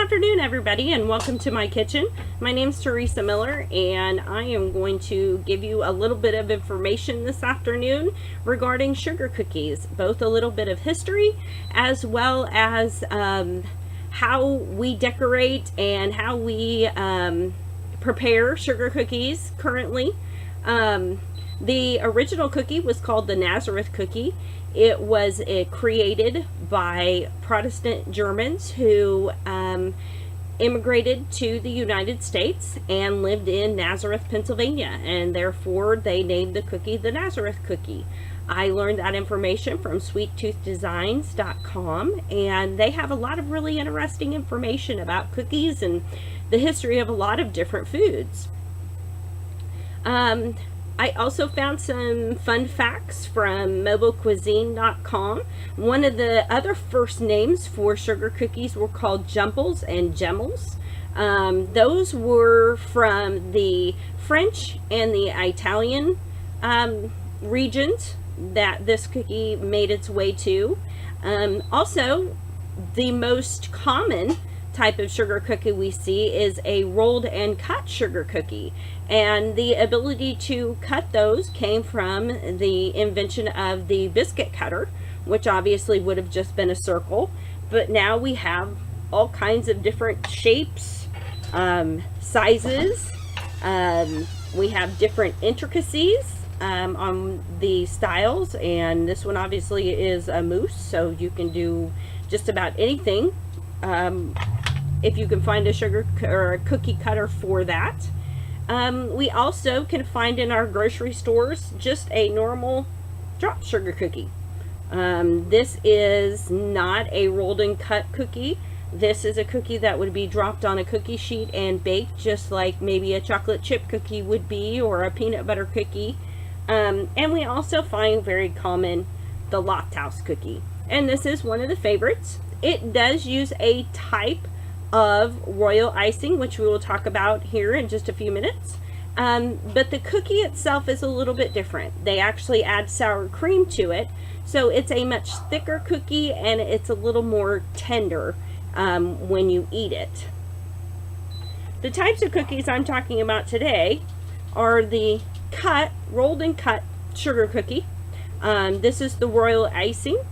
afternoon, everybody, and welcome to my kitchen. My name's Theresa Miller, and I am going to give you a little bit of information this afternoon regarding sugar cookies, both a little bit of history as well as how we decorate and how we prepare sugar cookies currently. The original cookie was called the Nazareth cookie. It was created by Protestant Germans who immigrated to the United States and lived in Nazareth, Pennsylvania, and therefore they named the cookie the Nazareth cookie. I learned that information from sweettoothdesigns.com, and they have a lot of really interesting information about cookies and the history of a lot of different foods. I also found some fun facts from mobilecuisine.com. One of the other first names for sugar cookies were called jumbles and gemmels. Those were from the French and the Italian regions that this cookie made its way to. Also, the most common type of sugar cookie we see is a rolled and cut sugar cookie, and the ability to cut those came from the invention of the biscuit cutter, which obviously would have just been a circle, but now we have all kinds of different shapes, sizes. We have different intricacies on the styles, and this one obviously is a mousse, so you can do just about anything if you can find a sugar or a cookie cutter for that. We also can find in our grocery stores just a normal drop sugar cookie. This is not a rolled and cut cookie. This is a cookie that would be dropped on a cookie sheet and baked, just like maybe a chocolate chip cookie would be, or a peanut butter cookie. And we also find very common the Loft House cookie, and this is one of the favorites. It does use a type of royal icing, which we will talk about here in just a few minutes, but the cookie itself is a little bit different. They actually add sour cream to it, so it's a much thicker cookie and it's a little more tender when you eat it. The types of cookies I'm talking about today are the rolled and cut sugar cookie. This is the royal icing,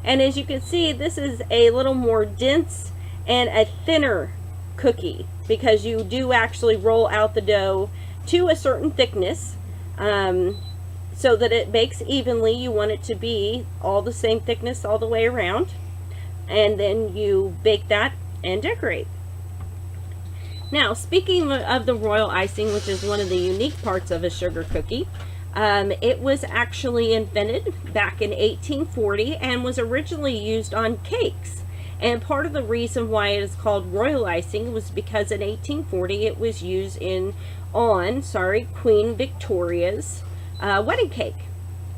and as you can see, this is a little more dense and a thinner cookie, because you do actually roll out the dough to a certain thickness so that it bakes evenly. You want it to be all the same thickness all the way around, and then you bake that and decorate. Now, speaking of the royal icing, which is one of the unique parts of a sugar cookie, it was actually invented back in 1840 and was originally used on cakes. And part of the reason why it is called royal icing was because in 1840 it was used on Queen Victoria's wedding cake.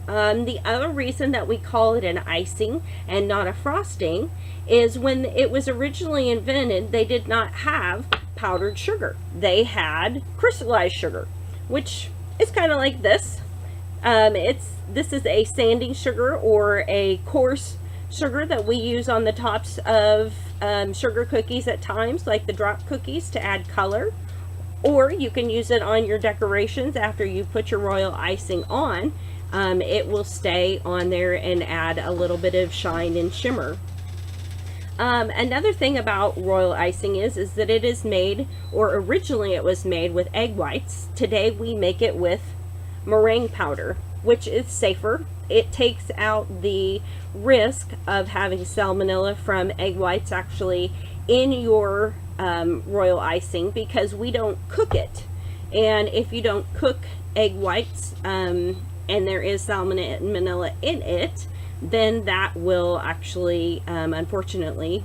The other reason that we call it an icing and not a frosting is when it was originally invented, they did not have powdered sugar. They had crystallized sugar, which is kind of like this. This is a sanding sugar, or a coarse sugar that we use on the tops of sugar cookies at times, like the drop cookies, to add color, or you can use it on your decorations after you put your royal icing on. It will stay on there and add a little bit of shine and shimmer. Another thing about royal icing is that it is made, or originally it was made, with egg whites. Today we make it with meringue powder, which is safer. It takes out the risk of having salmonella from egg whites actually in your royal icing, because we don't cook it. And if you don't cook egg whites and there is salmonella in it, then that will actually unfortunately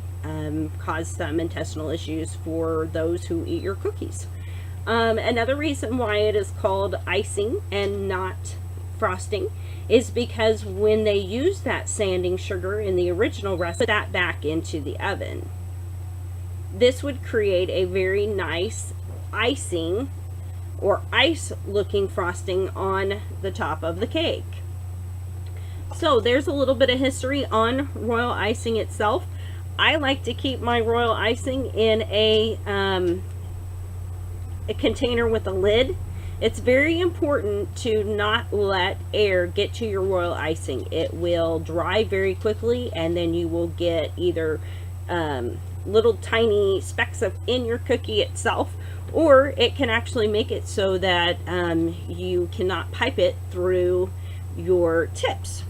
cause some intestinal issues for those who eat your cookies. Another reason why it is called icing and not frosting is because when they use that sanding sugar in the original recipe, put that back into the oven. This would create a very nice icing or ice looking frosting on the top of the cake. So there's a little bit of history on royal icing itself. I like to keep my royal icing in a container with a lid. It's very important to not let air get to your royal icing. It will dry very quickly, and then you will get either little tiny specks in your cookie itself, or it can actually make it so that you cannot pipe it through your tips.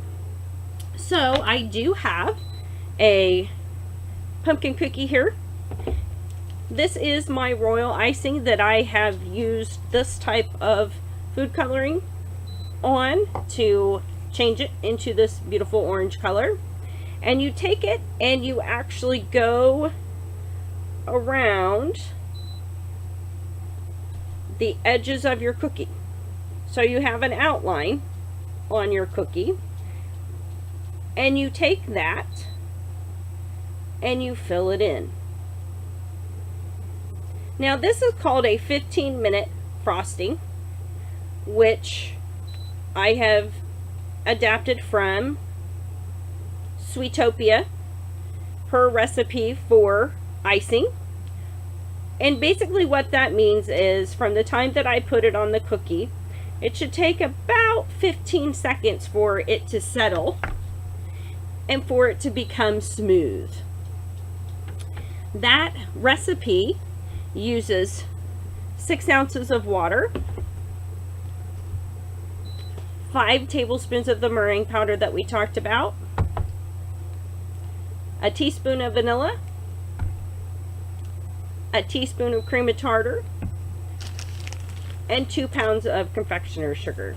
So I do have a pumpkin cookie here. This is my royal icing that I have used this type of food coloring on to change it into this beautiful orange color. And you take it and you actually go around the edges of your cookie. So you have an outline on your cookie, and you take that and you fill it in. Now this is called a 15-minute frosting, which I have adapted from Sweetopia, her recipe for icing. And basically what that means is from the time that I put it on the cookie, it should take about 15 seconds for it to settle and for it to become smooth. That recipe uses 6 ounces of water, 5 tablespoons of the meringue powder that we talked about, a teaspoon of vanilla, a teaspoon of cream of tartar, and 2 pounds of confectioner's sugar.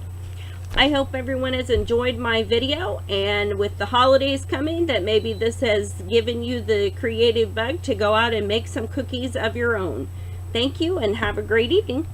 I hope everyone has enjoyed my video, and with the holidays coming, that maybe this has given you the creative bug to go out and make some cookies of your own. Thank you and have a great evening.